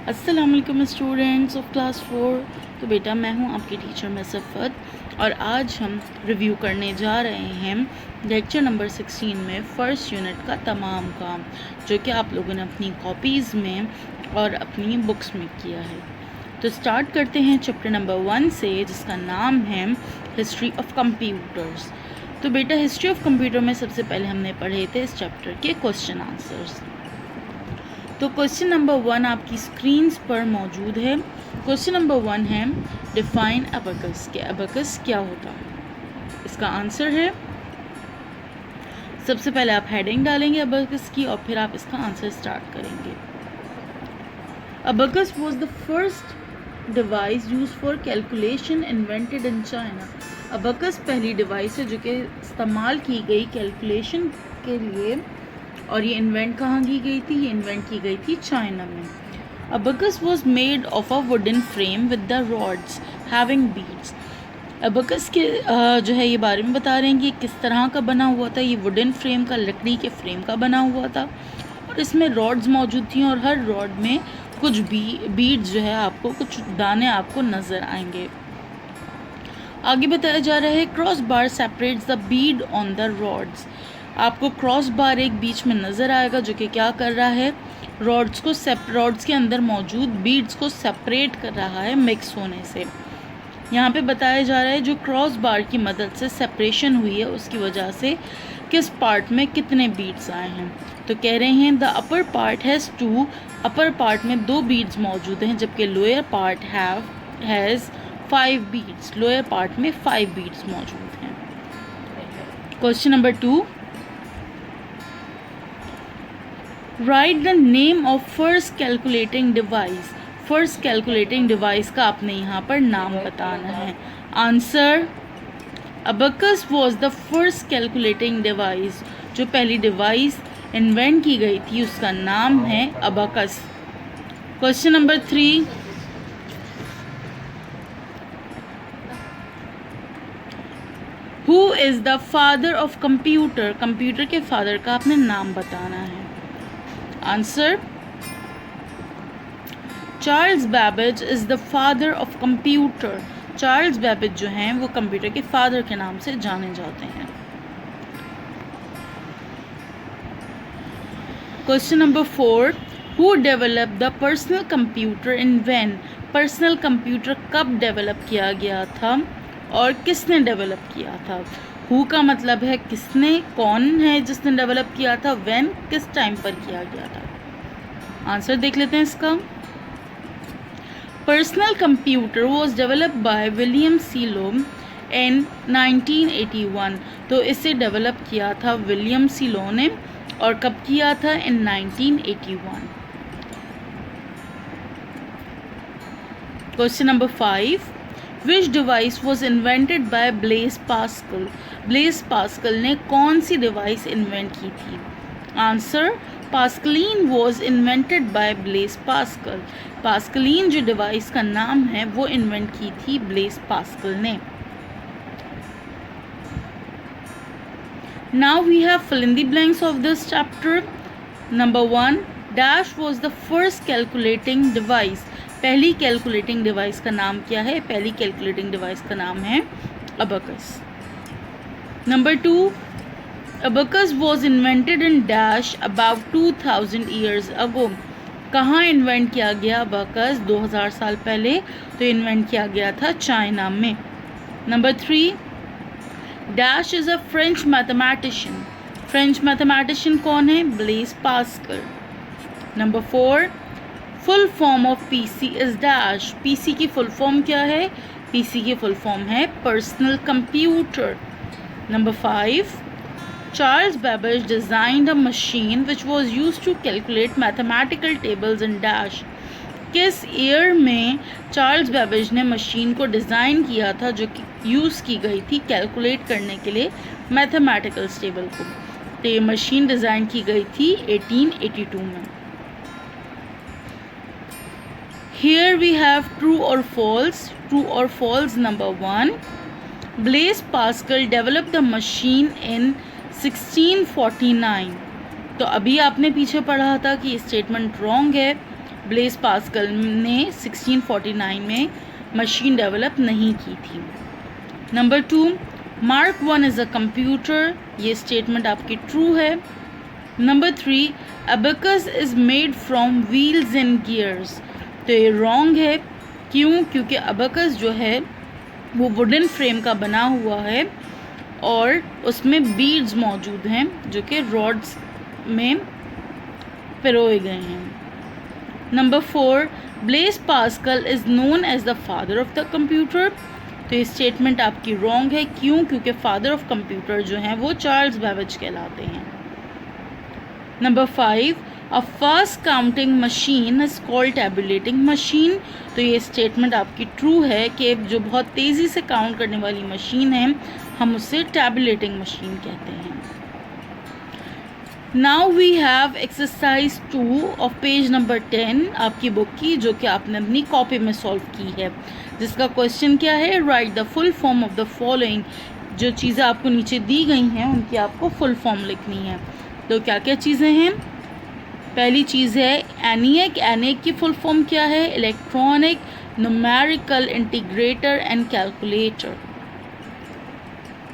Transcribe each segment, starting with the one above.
अस्सलाम वालेकुम students of class 4। तो बेटा मैं हूं आपकी टीचर मसफ़त और आज हम रिव्यू करने जा रहे हैं लेक्चर नंबर 16 में फ़र्स्ट यूनिट का तमाम काम जो कि आप लोगों ने अपनी कॉपीज़ में और अपनी बुक्स में किया है। तो स्टार्ट करते हैं चैप्टर नंबर 1 से, जिसका नाम है हिस्ट्री ऑफ कंप्यूटर्स। तो बेटा हिस्ट्री ऑफ कंप्यूटर में सबसे पहले हमने पढ़े थे इस चैप्टर के क्वेश्चन आंसर्स। तो क्वेश्चन नंबर 1 आपकी स्क्रीन्स पर मौजूद है। क्वेश्चन नंबर 1 है डिफाइन अबकस, कि अबकस क्या होता है। इसका आंसर है, सबसे पहले आप हेडिंग डालेंगे अबकस की और फिर आप इसका आंसर स्टार्ट करेंगे। Abacus was the first device use for calculation invented in China. Abacus पहली डिवाइस है जो कि इस्तेमाल की गई कैलकुलेशन के लिए, और ये इन्वेंट कहाँ की गई थी? ये इन्वेंट की गई थी चाइना में। Abacus was made of a wooden frame with the rods having beads. Abacus के जो है ये बारे में बता रहे हैं कि किस तरह का बना हुआ था। ये वुडन फ्रेम का, लकड़ी के फ्रेम का बना हुआ था और इसमें रॉड्स मौजूद थी और हर रॉड में कुछ बीड्स जो है आपको, कुछ दाने आपको नज़र आएंगे। आगे बताया जा रहा है cross bar separates the Beed on the rods. आपको क्रॉस बार एक बीच में नज़र आएगा जो कि क्या कर रहा है? रॉड्स के अंदर मौजूद बीड्स को सेपरेट कर रहा है मिक्स होने से। यहाँ पे बताया जा रहा है जो क्रॉस बार की मदद से सेपरेशन हुई है उसकी वजह से किस पार्ट में कितने बीड्स आए हैं। तो कह रहे हैं the upper part has 2, upper part में 2 बीड्स मौजूद हैं, जबकि lower part has 5 beads, lower part में 5 बीड्स मौजूद हैं। Question number 2, right the name of first calculating device. First calculating device का आपने यहाँ पर नाम बताना है। Answer, abacus was the first calculating device. जो पहली डिवाइस इन्वेंट की गई थी उसका नाम है abacus. Question number 3, who is the father of computer. Computer के फादर का आपने नाम बताना है। Answer, Charles Babbage is the father of computer. Charles Babbage जो हैं वो कंप्यूटर के फादर के नाम से जाने जाते हैं। Question number 4, who develop the personal computer in when. Personal computer कब डेवलप किया गया था और किसने डेवलप किया था? हु का मतलब है किसने, कौन है जिसने डेवलप किया था, व्हेन किस टाइम पर किया गया था। आंसर देख लेते हैं इसका। Personal computer was developed by William Seelo in 1981। तो इसे डेवलप किया था विलियम सीलो ने, और कब किया था? In 1981। Question number 5, which device was invented by Blaise Pascal. Blaise Pascal ने कौन सी डिवाइस इन्वेंट की थी? Answer, Pascaline was invented by Blaise Pascal. Pascaline जो डिवाइस का नाम है वो इन्वेंट की थी ब्लेज पास्कल ने। Now we have fill in the blanks of this chapter. Number 1, dash was the first calculating device. पहली कैलकुलेटिंग डिवाइस का नाम क्या है? पहली कैलकुलेटिंग डिवाइस का नाम है abacus. Number 2, abacus was invented in dash about 2000 years ago. कहाँ इन्वेंट किया गया अबकस? 2000 साल पहले। तो इन्वेंट किया गया था चाइना में। Number 3, dash is a French mathematician. French mathematician कौन है? Blaise Pascal. Number 4, full form of PC is dash. PC की फुल फॉर्म क्या है? पीसी की फुल फॉर्म है personal computer. Number 5, Charles Babbage designed a machine which was use to calculate mathematical tables in dash. किस year में Charles Babbage ने machine को design किया था जो कि यूज़ की गई थी कैलकुलेट करने के लिए मैथमेटिकल टेबल को? तो ये मशीन डिज़ाइन की गई थी 1882 में। Here we have true or false. True or false number 1, Blaise Pascal developed the machine in 1649. तो अभी आपने पीछे पढ़ा था कि स्टेटमेंट रॉन्ग है, ब्लेस पास्कल ने 1649 में मशीन डेवलप नहीं की थी। Number 2, mark 1 is a computer, ये स्टेटमेंट आपकी ट्रू है। Number 3, abacus is made from wheels and gears, तो ये रॉन्ग है। क्यों? क्योंकि अबेकस जो है वो वुडन फ्रेम का बना हुआ है और उसमें बीड्स मौजूद हैं जो कि रॉड्स में पिरोए गए हैं। Number 4, Blaise Pascal is known as the father of the computer, तो ये स्टेटमेंट आपकी रॉन्ग है। क्यों? क्योंकि फादर ऑफ कंप्यूटर जो हैं वो चार्ल्स बेबेज कहलाते हैं। Number 5, a fast counting machine is called tabulating machine, तो ये स्टेटमेंट आपकी ट्रू है कि जो बहुत तेज़ी से काउंट करने वाली मशीन है हम उसे टैबुलेटिंग मशीन कहते हैं। Now we have exercise 2 of page number 10 आपकी बुक की, जो कि आपने अपनी कॉपी में सॉल्व की है, जिसका क्वेश्चन क्या है, right the full form of the following. जो चीज़ें आपको नीचे दी गई हैं उनकी आपको फुल फॉर्म लिखनी है। तो क्या क्या चीज़ें हैं? पहली चीज़ है एनिएक, एनिएक की फुल फॉर्म क्या है, electronic numerical integrator and calculator.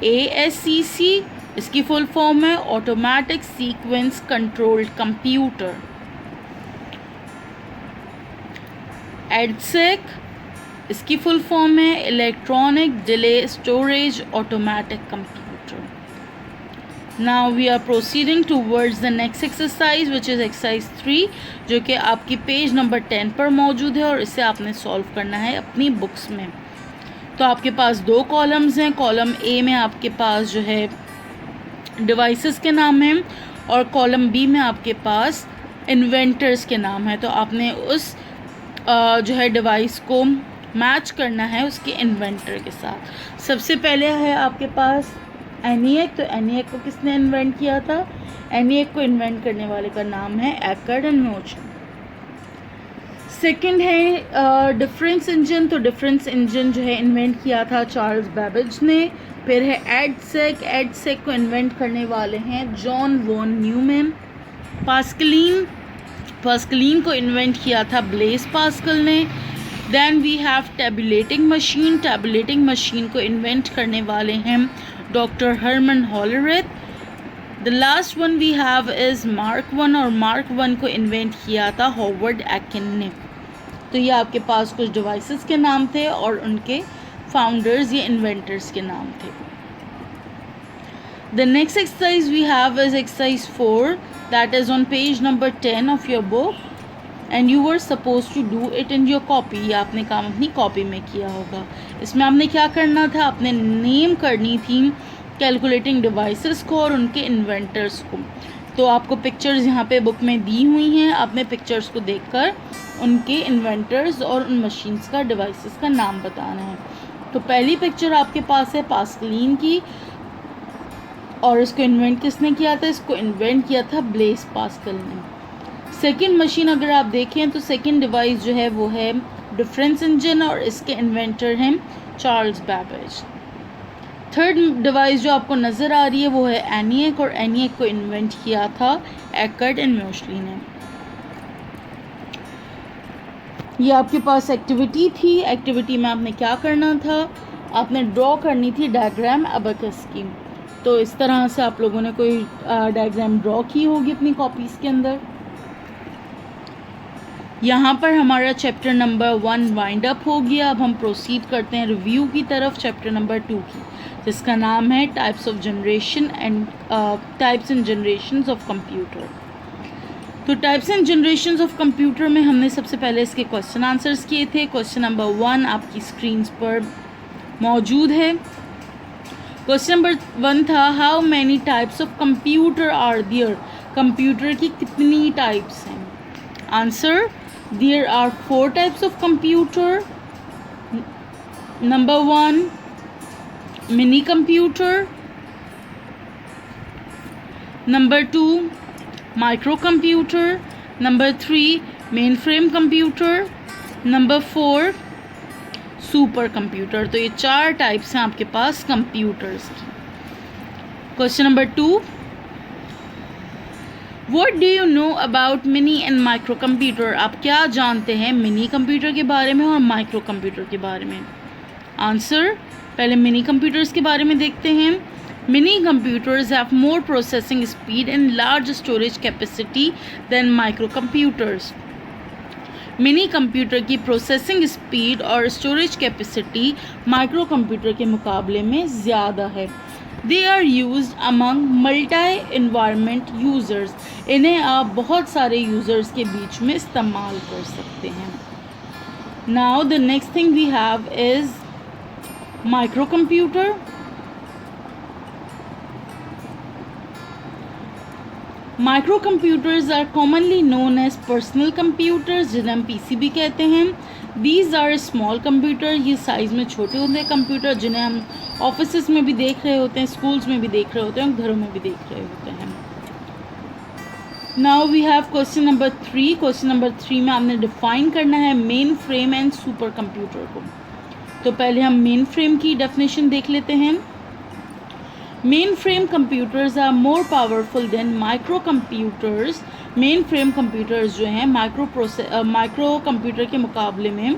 ASCC, इसकी फुल फॉर्म है automatic sequence controlled computer. EDSEC, इसकी फुल फॉर्म है electronic delay storage automatic computer. Now we are proceeding towards the next exercise which is exercise 3, जो कि आपकी page number 10 पर मौजूद है और इसे आपने सॉल्व करना है अपनी बुक्स में। तो आपके पास 2 कॉलम्स हैं। कॉलम ए में आपके पास जो है डिवाइसेस के नाम हैं और कॉलम बी में आपके पास इन्वेंटर्स के नाम है। तो आपने उस जो है डिवाइस को मैच करना है उसके इन्वेंटर के साथ। सबसे पहले है आपके पास एनिएक, तो एनिएक को किसने इन्वेंट किया था? एनिएक को इन्वेंट करने वाले का नाम है एकर्ड एंड मोशन। सेकंड है डिफरेंस इंजन, तो डिफरेंस इंजन जो है इन्वेंट किया था चार्ल्स बेबेज ने। फिर है एडसेक, एडसेक को इन्वेंट करने वाले हैं John von Neumann. Pascaline, Pascaline को इन्वेंट किया था ब्लेस पास्कल ने। Then we have tabulating machine, tabulating machine को इन्वेंट करने वाले हैं doctor Herman Hollerith. The last one we have is Mark 1, और मार्क 1 को इन्वेंट किया था हॉवर्ड एकिन ने। तो ये आपके पास कुछ डिवाइसेस के नाम थे और उनके फाउंडर्स या इन्वेंटर्स के नाम थे। The next exercise we have is exercise 4 that is on page number 10 of your book and you were suppose to do it in your copy. ये आपने काम अपनी कॉपी में किया होगा। इसमें आपने क्या करना था, आपने नेम करनी थी कैलकुलेटिंग डिवाइसेस को और उनके इन्वेंटर्स को। तो आपको पिक्चर्स यहाँ पे बुक में दी हुई हैं, आपने पिक्चर्स को देखकर उनके इन्वेंटर्स और उन मशीन्स का, डिवाइसेस का नाम बताना है। तो पहली पिक्चर आपके पास है पास्कलीन की, और इसको इन्वेंट किसने किया था? इसको इन्वेंट किया था ब्लेस पास्कल ने। सेकंड मशीन अगर आप देखें तो सेकंड डिवाइस जो है वो है डिफरेंस इंजन और इसके इन्वेंटर हैं चार्ल्स बेबेज। थर्ड डिवाइस जो आपको नज़र आ रही है वो है एनिएक, और एनिएक को इन्वेंट किया था एकर्ड एंड मोशली ने। ये आपके पास एक्टिविटी थी। एक्टिविटी में आपने क्या करना था, आपने ड्रॉ करनी थी डायग्राम अबेकस की। तो इस तरह से आप लोगों ने कोई डायग्राम ड्रॉ की होगी अपनी कॉपीज़ के अंदर। यहाँ पर हमारा चैप्टर नंबर 1 वाइंड अप हो गया। अब हम प्रोसीड करते हैं रिव्यू की तरफ चैप्टर नंबर 2 की, जिसका नाम है types of generation and types and generations of computer. तो types and generations of computer में हमने सबसे पहले इसके क्वेश्चन आंसर्स किए थे। क्वेश्चन नंबर 1 आपकी स्क्रीन पर मौजूद है। क्वेश्चन नंबर 1 था how many types of computer are there, computer की कितनी टाइप्स हैं। Answer, there are 4 types of computer. Number 1 mini computer, number 2 microcomputer, number 3 mainframe computer, number 4 super computer. तो ये 4 टाइप्स हैं आपके पास कंप्यूटर्स की। Question number 2, What do you know about mini and micro computer? आप क्या जानते हैं मिनी कंप्यूटर के बारे में और माइक्रो कंप्यूटर के बारे में? आंसर, पहले मिनी कंप्यूटर्स के बारे में देखते हैं. Mini computers have more processing speed and large storage capacity than microcomputers. Minicomputer की प्रोसेसिंग स्पीड और स्टोरेज कैपेसिटी माइक्रो कंप्यूटर के मुकाबले में ज़्यादा है. They are used among multi environment users. इन्हें आप बहुत सारे यूज़र्स के बीच में इस्तेमाल कर सकते हैं. Now the next thing we have is microcomputer. Microcomputers are commonly known as personal computers, जिन्हें हम पीसीबी कहते हैं. These are small computer. ये साइज़ में छोटे होते हैं कंप्यूटर, जिन्हें हम ऑफिस में भी देख रहे होते हैं, स्कूल्स में भी देख रहे होते हैं और घरों में भी देख रहे होते हैं. Now we have question number 3. Question number 3 में आपने डिफाइन करना है mainframe and supercomputer को. तो पहले हम मेन फ्रेम की डेफिनेशन देख लेते हैं. Mainframe computers are more powerful than microcomputers. Mainframe computers जो हैं माइक्रो कंप्यूटर के मुकाबले में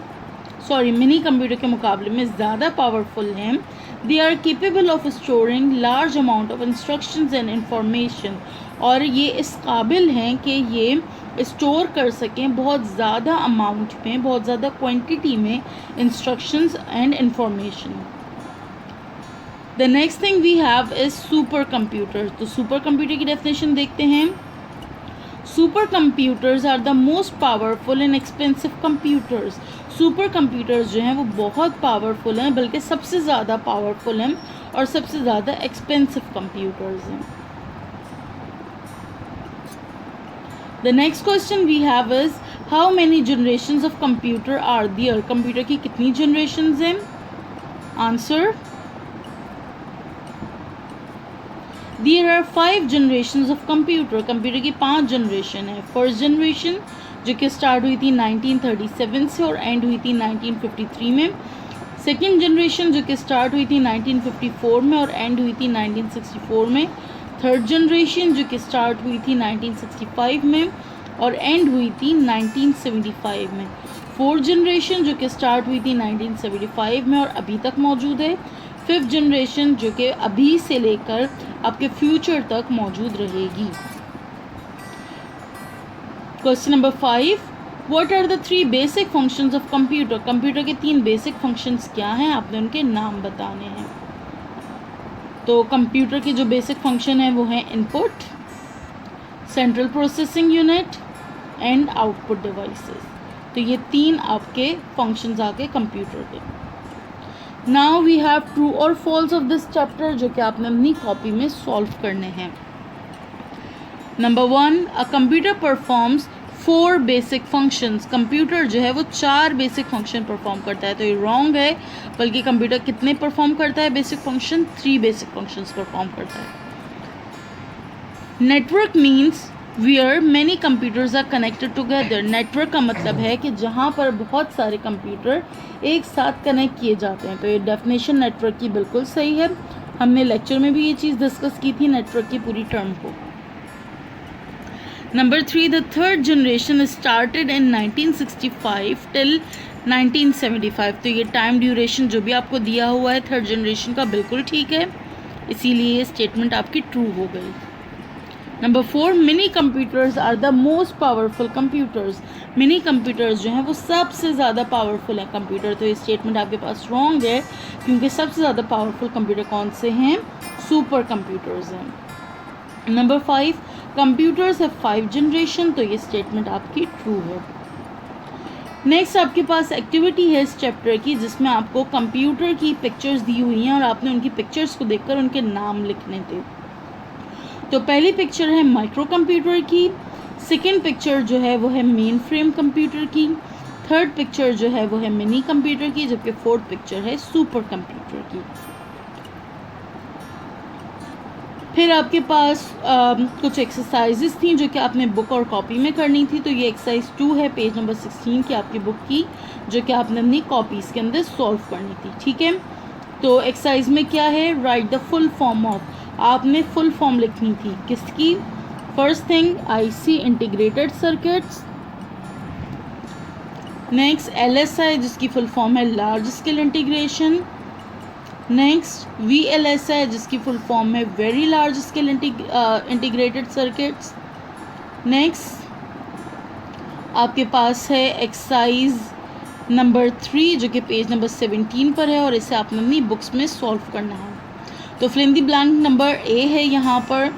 मिनी कंप्यूटर के मुकाबले में ज़्यादा पावरफुल हैं. They are capable of storing large amount of instructions and information. और ये इस काबिल हैं कि ये स्टोर कर सकें बहुत ज़्यादा अमाउंट में, बहुत ज़्यादा क्वांटिटी में instructions and information. The next thing we have is supercomputer. तो सुपर कंप्यूटर की डेफिनेशन देखते हैं. Supercomputers are the most powerful and expensive computers. Supercomputers जो हैं वो बहुत पावरफुल हैं, बल्कि सबसे ज़्यादा पावरफुल हैं और सबसे ज़्यादा एक्सपेंसिव कंप्यूटर्स हैं. The next question we have is how many generations of computer are there. Computer की कितनी जनरेशन्स हैं? Answer, there are 5 generations of computer. Computer की 5 जनरेशन है. फर्स्ट जनरेशन जो कि स्टार्ट हुई थी 1937 से और एंड हुई थी 1953 में. सेकेंड जनरेशन जो कि स्टार्ट हुई थी 1954 में और एंड हुई थी 1964 में. थर्ड जनरेशन जो कि स्टार्ट हुई थी 1965 में और एंड हुई थी 1975 में. फोर्थ जनरेशन जो कि स्टार्ट हुई थी 1975 में और अभी तक मौजूद है. फिफ्थ जनरेशन जो कि अभी से लेकर आपके फ्यूचर तक मौजूद रहेगी. Question number 5, what are the 3 basic functions of computer. Computer के 3 बेसिक फंक्शंस क्या हैं? आपने उनके नाम बताने हैं. तो कंप्यूटर के जो बेसिक फंक्शन है वो हैं input, central processing unit and output devices. तो ये 3 आपके फंक्शंस आके कंप्यूटर के. नाउ वी हैव ट्रू और फॉल्स ऑफ दिस चैप्टर, जो कि आपने अपनी कॉपी में सॉल्व करने हैं. Number 1, a computer performs 4 basic functions. Computer जो है वो 4 बेसिक फंक्शन परफॉर्म करता है. तो ये रॉन्ग है, बल्कि कंप्यूटर कितने परफॉर्म करता है basic function? 3 basic functions perform करता है. Network means where many computers are connected together. Network का मतलब है कि जहाँ पर बहुत सारे कंप्यूटर एक साथ कनेक्ट किए जाते हैं. तो ये डेफिनेशन नेटवर्क की बिल्कुल सही है. हमने लेक्चर में भी ये चीज़ डिस्कस की थी नेटवर्क की पूरी टर्म को. Number 3, the third generation started in 1965 till 1975. तो ये टाइम ड्यूरेशन जो भी आपको दिया हुआ है थर्ड जनरेशन का बिल्कुल ठीक है, इसीलिए ये स्टेटमेंट आपकी ट्रू हो गई. Number 4, mini computers are the most powerful computers. Mini computers जो हैं वो सबसे ज़्यादा पावरफुल हैं कंप्यूटर. तो ये स्टेटमेंट आपके पास रॉन्ग है, क्योंकि सबसे ज़्यादा पावरफुल कंप्यूटर कौन से हैं? सुपर कंप्यूटर्स हैं. नंबर 5, कंप्यूटर्स है 5 जनरेशन. तो ये स्टेटमेंट आपकी ट्रू है. नेक्स्ट आपके पास एक्टिविटी है इस चैप्टर की, जिसमें आपको कंप्यूटर की पिक्चर्स दी हुई हैं और आपने उनकी पिक्चर्स को देखकर उनके नाम लिखने थे. तो पहली पिक्चर है माइक्रो कंप्यूटर की, सेकेंड पिक्चर जो है वो है मेन फ्रेम कंप्यूटर की, थर्ड पिक्चर जो है वो है मिनी कंप्यूटर की, जबकि फोर्थ पिक्चर है सुपर कंप्यूटर की. फिर आपके पास कुछ एक्सरसाइजेस थी जो कि आपने बुक और कॉपी में करनी थी. तो ये एक्सरसाइज 2 है पेज नंबर 16 की आपकी बुक की, जो कि आपने अपनी कॉपीज़ के अंदर सॉल्व करनी थी. ठीक है, तो एक्सरसाइज में क्या है? Right the full form of. आपने फुल फॉर्म लिखनी थी किसकी? First thing IC integrated circuits, next LSI जिसकी फुल फॉर्म है large scale integration, next VLSI जिसकी फुल फॉर्म है very large scale integrated circuits, next आपके पास है एक्सरसाइज नंबर 3 जो कि पेज नंबर 17 पर है और इसे आपने अपनी बुक्स में सॉल्व करना है। तो fill in the blank number A है यहाँ पर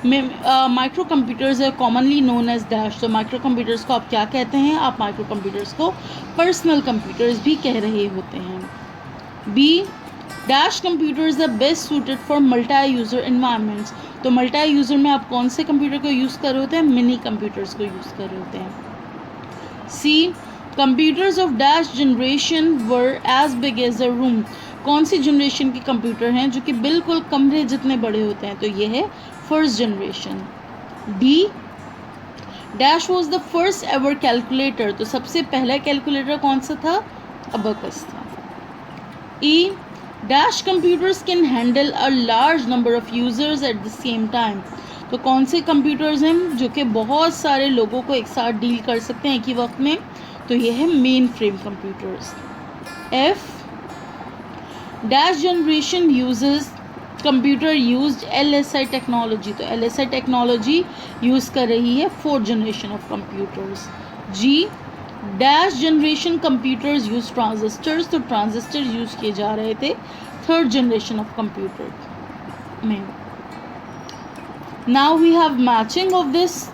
माइक्रो कंप्यूटर्स है कॉमनली नोन एज डैश। तो माइक्रो कंप्यूटर्स को आप क्या कहते हैं? आप माइक्रो कंप्यूटर्स को पर्सनल कंप्यूटर्स भी कह रहे होते हैं। B dash computers are best suited for multi user environments. तो मल्टी यूज़र में आप कौन से कंप्यूटर को यूज़ कर रहे होते हैं? मिनी कंप्यूटर्स को यूज़ कर रहे होते हैं। C computers of dash generation were as big as a room. कौन सी जनरेशन के कंप्यूटर हैं जो कि बिल्कुल कमरे जितने बड़े होते हैं? तो ये है first generation. D dash was the first ever calculator. तो सबसे पहला कैलकुलेटर कौन सा था? अबकस था। E dash computers can handle a large number of users at the same time. तो कौन से कंप्यूटर्स हैं जो कि बहुत सारे लोगों को एक साथ डील कर सकते हैं एक ही वक्त में? तो ये है mainframe computers. F dash generation uses computer used LSI technology. तो LSI टेक्नोलॉजी यूज़ कर रही है fourth generation of computers. G dash generation computers use transistors. तो ट्रांजिस्टर यूज़ किए जा रहे थे थर्ड जनरेशन ऑफ कंप्यूटर में। Now we have matching of this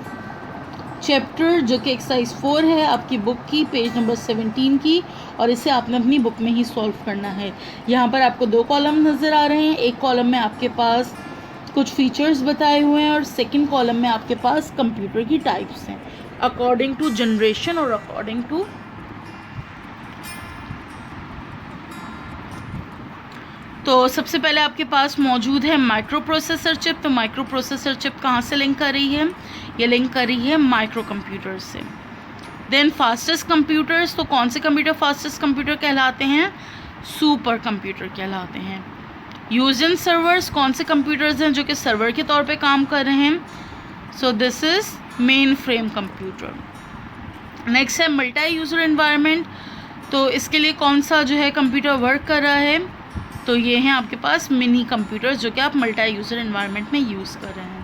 chapter जो कि एक्सरसाइज 4 है आपकी बुक की पेज नंबर 17 की, और इसे आपने अपनी बुक में ही सॉल्व करना है। यहाँ पर आपको 2 कॉलम नज़र आ रहे हैं। एक कॉलम में आपके पास कुछ फीचर्स बताए हुए हैं और सेकंड कॉलम में आपके पास कंप्यूटर की टाइप्स हैं अकॉर्डिंग टू जनरेशन और अकॉर्डिंग टू तो सबसे पहले आपके पास मौजूद है माइक्रो प्रोसेसर चिप। तो माइक्रो प्रोसेसर चिप कहाँ से लिंक कर रही है? ये लिंक कर रही है माइक्रो कंप्यूटर से। Then fastest computers. तो कौन से कंप्यूटर फास्टेस्ट कंप्यूटर कहलाते हैं? सुपर कंप्यूटर कहलाते हैं। Use in servers. कौन से कंप्यूटर्स हैं जो कि सर्वर के तौर पे काम कर रहे हैं? So this is main frame computer. Next है मल्टी यूज़र एनवायरनमेंट। तो इसके लिए कौन सा जो है कंप्यूटर वर्क कर रहा है? तो ये हैं आपके पास मिनी कंप्यूटर्स जो कि आप मल्टी यूज़र एनवायरनमेंट में यूज़ कर रहे हैं।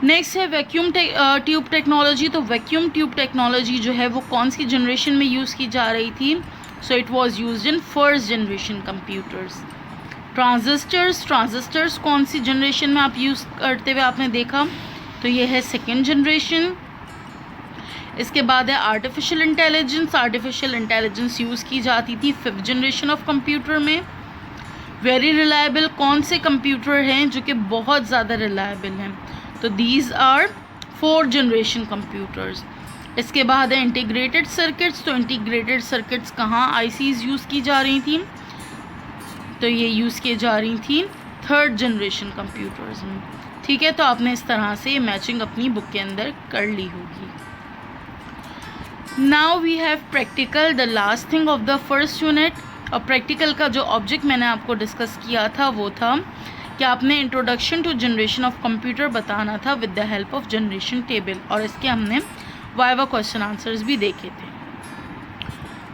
नेक्स्ट है वैक्यूम ट्यूब टेक्नोलॉजी। तो वैक्यूम ट्यूब टेक्नोलॉजी जो है वो कौन सी जनरेशन में यूज़ की जा रही थी? So it was used in first generation computers. Transistors कौन सी जनरेशन में आप यूज़ करते हुए आपने देखा? तो ये है सेकेंड जनरेशन। इसके बाद है आर्टिफिशियल इंटेलिजेंस यूज़ की जाती थी फिफ्थ जनरेशन ऑफ कंप्यूटर में। Very reliable. कौन से कंप्यूटर हैं जो कि बहुत ज़्यादा रिलायबल हैं? तो these are fourth generation computers. इसके बाद है इंटीग्रेटेड सर्किट्स। तो इंटीग्रेटेड सर्किट्स कहाँ ICs यूज़ की जा रही थी? तो ये यूज़ की जा रही थी थर्ड जनरेशन कंप्यूटर्स में। ठीक है, तो आपने इस तरह से मैचिंग अपनी बुक के अंदर कर ली होगी। Now we have practical, the last thing of the first unit. और प्रैक्टिकल का जो ऑब्जेक्ट मैंने आपको डिस्कस किया था वो था कि आपने introduction to generation of computer बताना था with the help of generation table, और इसके हमने वाइवा क्वेश्चन आंसर्स भी देखे थे।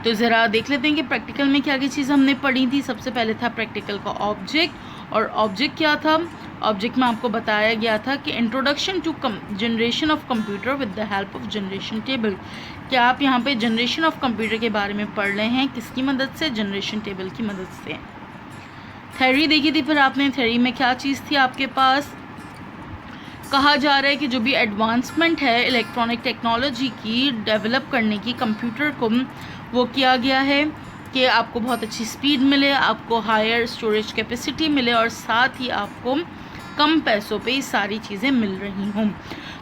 तो ज़रा देख लेते हैं कि प्रैक्टिकल में क्या क्या चीज़ हमने पढ़ी थी। सबसे पहले था प्रैक्टिकल का ऑब्जेक्ट, और ऑब्जेक्ट क्या था? ऑब्जेक्ट में आपको बताया गया था कि introduction to generation of computer with the help of generation table. क्या आप यहाँ पे जनरेशन ऑफ कंप्यूटर के बारे में पढ़ रहे हैं? किसकी मदद से? जनरेशन टेबल की मदद से। थ्योरी देखी थी फिर आपने। थ्योरी में क्या चीज़ थी आपके पास? कहा जा रहा है कि जो भी एडवांसमेंट है इलेक्ट्रॉनिक टेक्नोलॉजी की डेवलप करने की कंप्यूटर को, वो किया गया है कि आपको बहुत अच्छी स्पीड मिले, आपको हायर स्टोरेज कैपेसिटी मिले, और साथ ही आपको कम पैसों पे ये सारी चीज़ें मिल रही हों।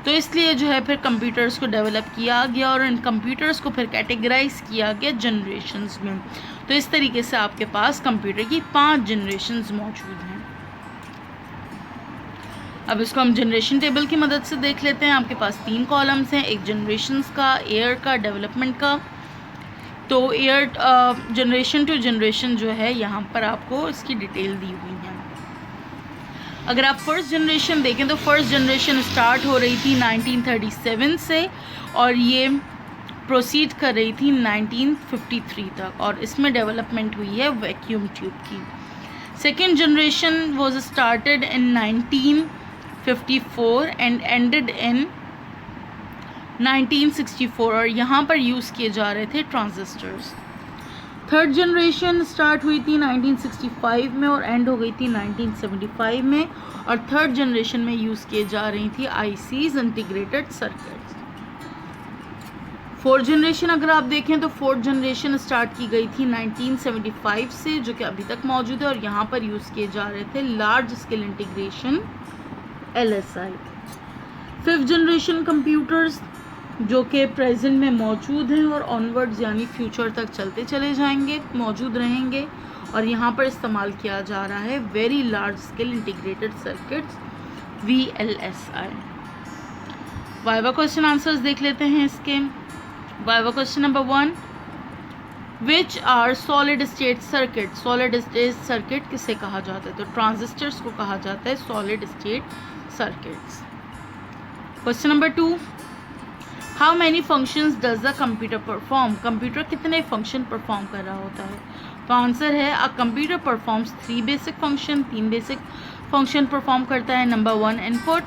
तो इसलिए जो है फिर कंप्यूटर्स को डेवलप किया गया और इन कंप्यूटर्स को फिर कैटेगराइज किया गया जनरेशन्स में। तो इस तरीके से आपके पास कंप्यूटर की 5 जनरेशन्स मौजूद हैं। अब इसको हम जनरेशन टेबल की मदद से देख लेते हैं। आपके पास 3 कॉलम्स हैं, एक जनरेशन्स का, एयर का, डेवलपमेंट का। तो एयर जनरेशन टू जनरेशन जो है यहाँ पर आपको इसकी डिटेल दी हुई है। अगर आप फर्स्ट जनरेशन देखें तो फर्स्ट जनरेशन स्टार्ट हो रही थी 1937 से और ये प्रोसीड कर रही थी 1953 तक, और इसमें डेवलपमेंट हुई है वैक्यूम ट्यूब की। Second generation was started in 1954 and ended in 1964, और यहाँ पर यूज़ किए जा रहे थे ट्रांजिस्टर्स। थर्ड जनरेशन स्टार्ट हुई थी 1965 में और एंड हो गई थी 1975 में, और थर्ड जनरेशन में यूज़ किए जा रही थी ICs, integrated circuits. Fourth generation अगर आप देखें तो फोर्थ जनरेशन स्टार्ट की गई थी 1975 से, जो कि अभी तक मौजूद है, और यहाँ पर यूज़ किए जा रहे थे large scale integration LSI। Fifth generation computers जो कि प्रेजेंट में मौजूद हैं और ऑनवर्ड्स यानी फ्यूचर तक चलते चले जाएंगे, मौजूद रहेंगे, और यहाँ पर इस्तेमाल किया जा रहा है very large scale integrated circuits VLSI। Viva question answers देख लेते हैं इसके। Viva question number 1, which are solid state circuit. Solid state circuit किसे कहा जाता है? तो ट्रांजिस्टर्स को कहा जाता है solid state circuits. Question number 2, how many functions does the computer perform. Computer कितने फंक्शन परफॉर्म कर रहा होता है? तो आंसर है a computer performs 3 basic function. 3 basic function perform करता है। Number 1 input,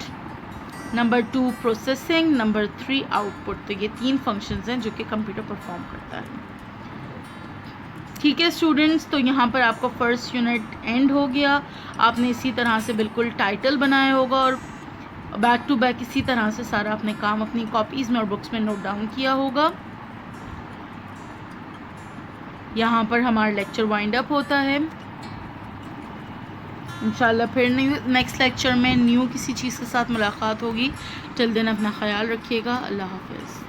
number 2 processing, number 3 output. तो ये 3 फंक्शंस हैं जो कि कंप्यूटर परफॉर्म करता है। ठीक है स्टूडेंट्स, तो यहाँ पर आपका फर्स्ट यूनिट एंड हो गया। आपने इसी तरह से बिल्कुल टाइटल बनाया होगा और बैक टू बैक इसी तरह से सारा अपने काम अपनी कॉपीज़ में और बुक्स में नोट डाउन किया होगा। यहाँ पर हमारा लेक्चर वाइंड अप होता है। इंशाल्लाह फिर नेक्स्ट लेक्चर में न्यू किसी चीज़ के साथ मुलाकात होगी। टिल देन अपना ख्याल रखिएगा। अल्लाह हाफिज़।